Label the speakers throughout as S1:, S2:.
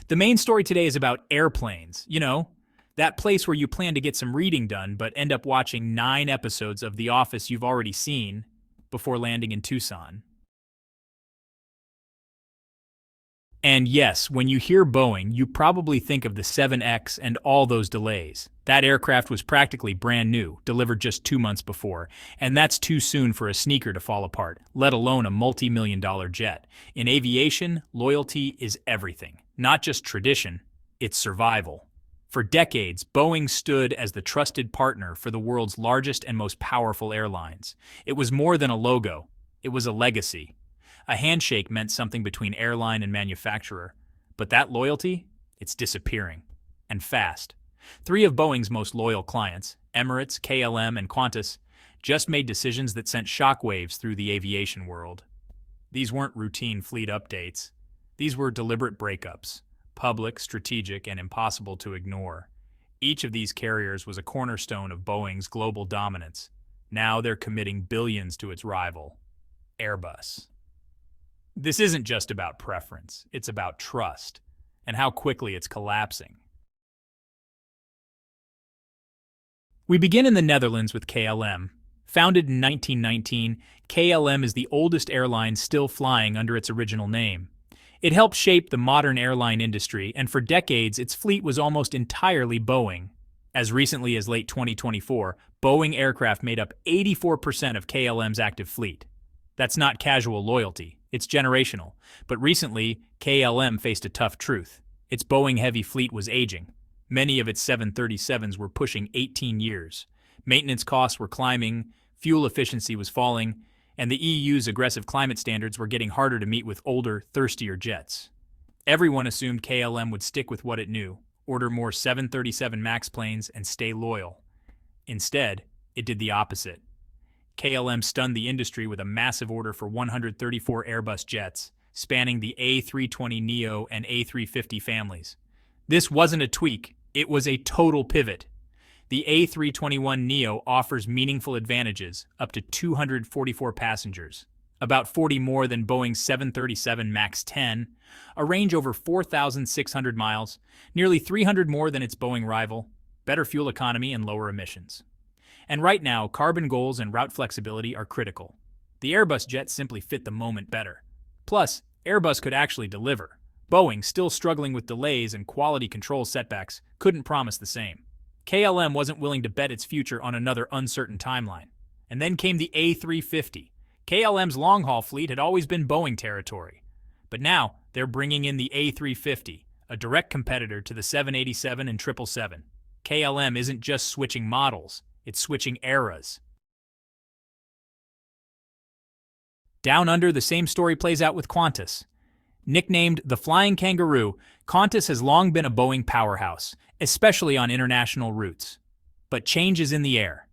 S1: The main story today is about airplanes. That place where you plan to get some reading done, but end up watching 9 episodes of The Office you've already seen before landing in Tucson. And yes, when you hear Boeing, you probably think of the 7X and all those delays. That aircraft was practically brand new, delivered just 2 months before, and that's too soon for a sneaker to fall apart, let alone a multi-million-dollar jet. In aviation, loyalty is everything. Not just tradition, it's survival. For decades, Boeing stood as the trusted partner for the world's largest and most powerful airlines. It was more than a logo, it was a legacy. A handshake meant something between airline and manufacturer. But that loyalty, it's disappearing. And fast. 3 of Boeing's most loyal clients, Emirates, KLM, and Qantas, just made decisions that sent shockwaves through the aviation world. These weren't routine fleet updates. These were deliberate breakups, public, strategic, and impossible to ignore. Each of these carriers was a cornerstone of Boeing's global dominance. Now they're committing billions to its rival, Airbus. This isn't just about preference, it's about trust, and how quickly it's collapsing. We begin in the Netherlands with KLM. Founded in 1919, KLM is the oldest airline still flying under its original name. It helped shape the modern airline industry, and for decades its fleet was almost entirely Boeing. As recently as late 2024, Boeing aircraft made up 84% of KLM's active fleet. That's not casual loyalty, it's generational. But recently, KLM faced a tough truth. Its Boeing-heavy fleet was aging. Many of its 737s were pushing 18 years. Maintenance costs were climbing, fuel efficiency was falling, and the EU's aggressive climate standards were getting harder to meet with older, thirstier jets. Everyone assumed KLM would stick with what it knew, order more 737 MAX planes, and stay loyal. Instead, it did the opposite. KLM stunned the industry with a massive order for 134 Airbus jets, spanning the A320neo and A350 families. This wasn't a tweak, it was a total pivot. The A321neo offers meaningful advantages, up to 244 passengers, about 40 more than Boeing's 737 MAX 10, a range over 4,600 miles, nearly 300 more than its Boeing rival, better fuel economy and lower emissions. And right now, carbon goals and route flexibility are critical. The Airbus jet simply fit the moment better. Plus, Airbus could actually deliver. Boeing, still struggling with delays and quality control setbacks, couldn't promise the same. KLM wasn't willing to bet its future on another uncertain timeline. And then came the A350. KLM's long-haul fleet had always been Boeing territory. But now, they're bringing in the A350, a direct competitor to the 787 and 777. KLM isn't just switching models, it's switching eras. Down under, the same story plays out with Qantas. Nicknamed the Flying Kangaroo, Qantas has long been a Boeing powerhouse, especially on international routes. But change is in the air.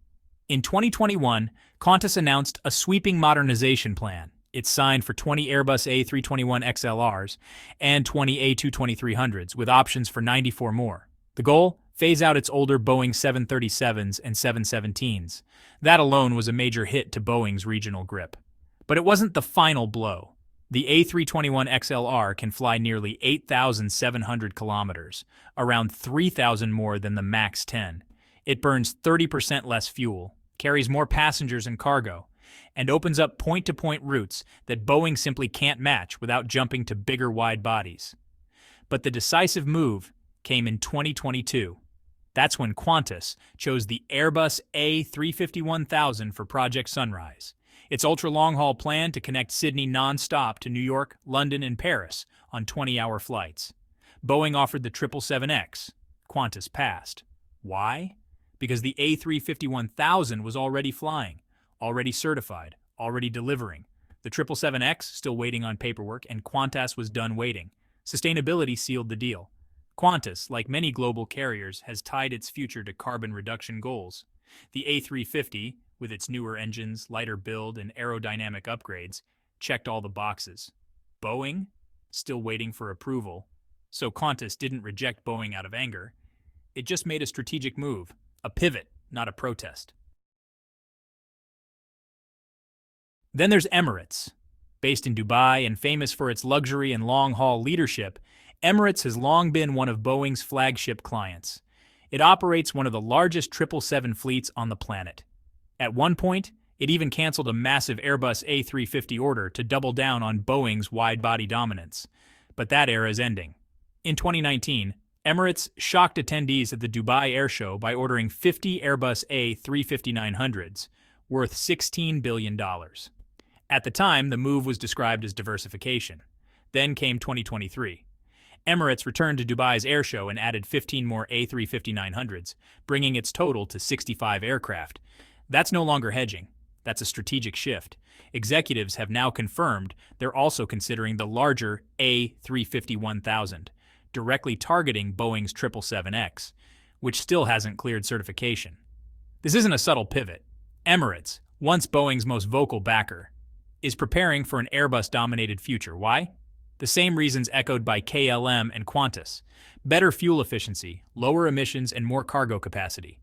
S1: In 2021, Qantas announced a sweeping modernization plan. It signed for 20 Airbus A321XLRs and 20 A220-300s, with options for 94 more. The goal? Phase out its older Boeing 737s and 717s. That alone was a major hit to Boeing's regional grip. But it wasn't the final blow. The A321XLR can fly nearly 8,700 kilometers, around 3,000 more than the MAX 10. It burns 30% less fuel, carries more passengers and cargo, and opens up point-to-point routes that Boeing simply can't match without jumping to bigger wide bodies. But the decisive move came in 2022. That's when Qantas chose the Airbus A350-1000 for Project Sunrise. Its ultra-long-haul plan to connect Sydney non-stop to New York, London, and Paris on 20-hour flights. Boeing offered the 777X. Qantas passed. Why? Because the A350-1000 was already flying, already certified, already delivering. The 777X still waiting on paperwork, and Qantas was done waiting. Sustainability sealed the deal. Qantas, like many global carriers, has tied its future to carbon reduction goals. The A350, with its newer engines, lighter build, and aerodynamic upgrades, checked all the boxes. Boeing? Still waiting for approval. So Qantas didn't reject Boeing out of anger. It just made a strategic move, a pivot, not a protest. Then there's Emirates. Based in Dubai and famous for its luxury and long-haul leadership, Emirates has long been one of Boeing's flagship clients. It operates one of the largest 777 fleets on the planet. At one point, it even canceled a massive Airbus A350 order to double down on Boeing's wide-body dominance. But that era is ending. In 2019, Emirates shocked attendees at the Dubai Air Show by ordering 50 Airbus A350-900s, worth $16 billion. At the time, the move was described as diversification. Then came 2023. Emirates returned to Dubai's air show and added 15 more A350-900s, bringing its total to 65 aircraft. That's no longer hedging. That's a strategic shift. Executives have now confirmed they're also considering the larger A350-1000, directly targeting Boeing's 777X, which still hasn't cleared certification. This isn't a subtle pivot. Emirates, once Boeing's most vocal backer, is preparing for an Airbus-dominated future. Why? The same reasons echoed by KLM and Qantas: better fuel efficiency, lower emissions, and more cargo capacity.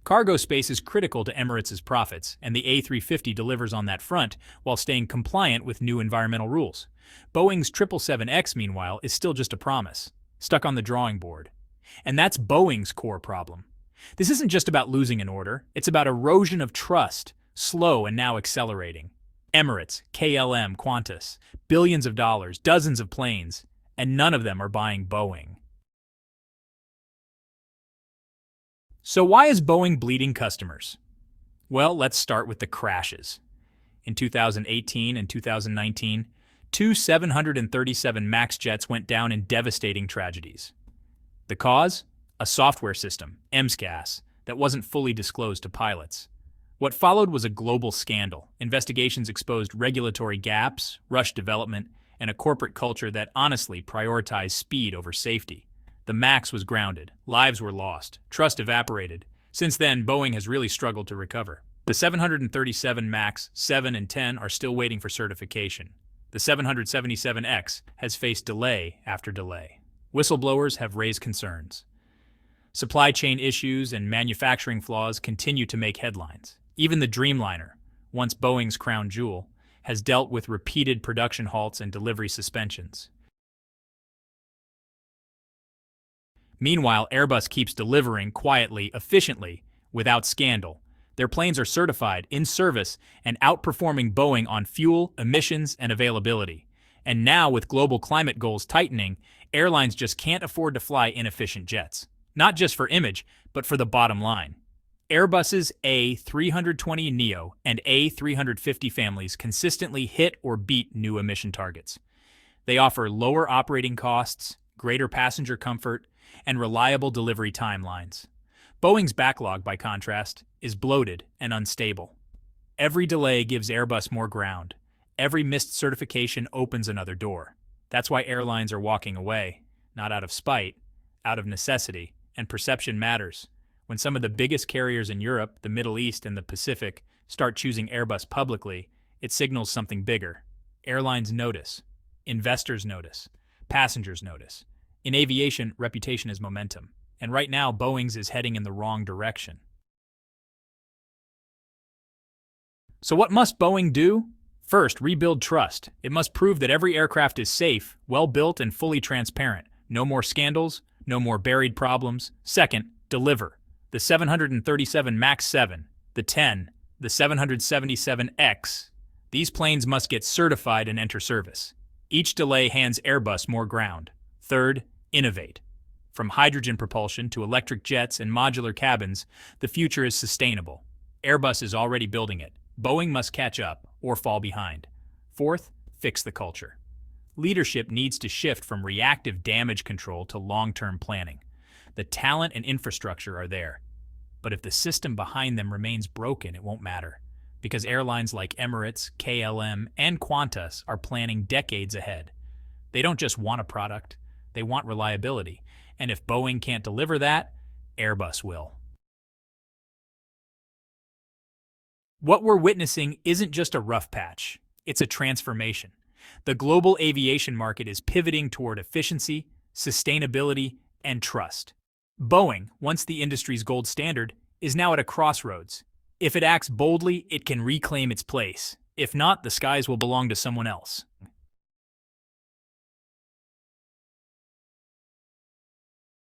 S1: Cargo space is critical to Emirates' profits, and the A350 delivers on that front while staying compliant with new environmental rules. Boeing's 777X, meanwhile, is still just a promise, stuck on the drawing board. And that's Boeing's core problem. This isn't just about losing an order, it's about erosion of trust, slow and now accelerating. Emirates, KLM, Qantas, billions of dollars, dozens of planes, and none of them are buying Boeing. So why is Boeing bleeding customers? Well, let's start with the crashes. In 2018 and 2019, two 737 MAX jets went down in devastating tragedies. The cause? A software system, MSCAS, that wasn't fully disclosed to pilots. What followed was a global scandal. Investigations exposed regulatory gaps, rushed development, and a corporate culture that honestly prioritized speed over safety. The MAX was grounded, lives were lost, trust evaporated. Since then, Boeing has really struggled to recover. The 737 MAX 7 and 10 are still waiting for certification. The 777X has faced delay after delay. Whistleblowers have raised concerns. Supply chain issues and manufacturing flaws continue to make headlines. Even the Dreamliner, once Boeing's crown jewel, has dealt with repeated production halts and delivery suspensions. Meanwhile, Airbus keeps delivering quietly, efficiently, without scandal. Their planes are certified, in service, and outperforming Boeing on fuel, emissions, and availability. And now, with global climate goals tightening, airlines just can't afford to fly inefficient jets. Not just for image, but for the bottom line. Airbus's A320neo and A350 families consistently hit or beat new emission targets. They offer lower operating costs, greater passenger comfort, and reliable delivery timelines. Boeing's backlog, by contrast, is bloated and unstable. Every delay gives Airbus more ground. Every missed certification opens another door. That's why airlines are walking away, not out of spite, out of necessity, and perception matters. When some of the biggest carriers in Europe, the Middle East, and the Pacific start choosing Airbus publicly, it signals something bigger. Airlines notice. Investors notice. Passengers notice. In aviation, reputation is momentum. And right now, Boeing's is heading in the wrong direction. So what must Boeing do? First, rebuild trust. It must prove that every aircraft is safe, well-built, and fully transparent. No more scandals, no more buried problems. Second, deliver. The 737 MAX 7, the 10, the 777X. These planes must get certified and enter service. Each delay hands Airbus more ground. Third, innovate. From hydrogen propulsion to electric jets and modular cabins, the future is sustainable. Airbus is already building it. Boeing must catch up or fall behind. Fourth, fix the culture. Leadership needs to shift from reactive damage control to long-term planning. The talent and infrastructure are there. But if the system behind them remains broken, it won't matter. Because airlines like Emirates, KLM, and Qantas are planning decades ahead. They don't just want a product, they want reliability. And if Boeing can't deliver that, Airbus will. What we're witnessing isn't just a rough patch, it's a transformation. The global aviation market is pivoting toward efficiency, sustainability, and trust. Boeing, once the industry's gold standard, is now at a crossroads. If it acts boldly, it can reclaim its place. If not, the skies will belong to someone else.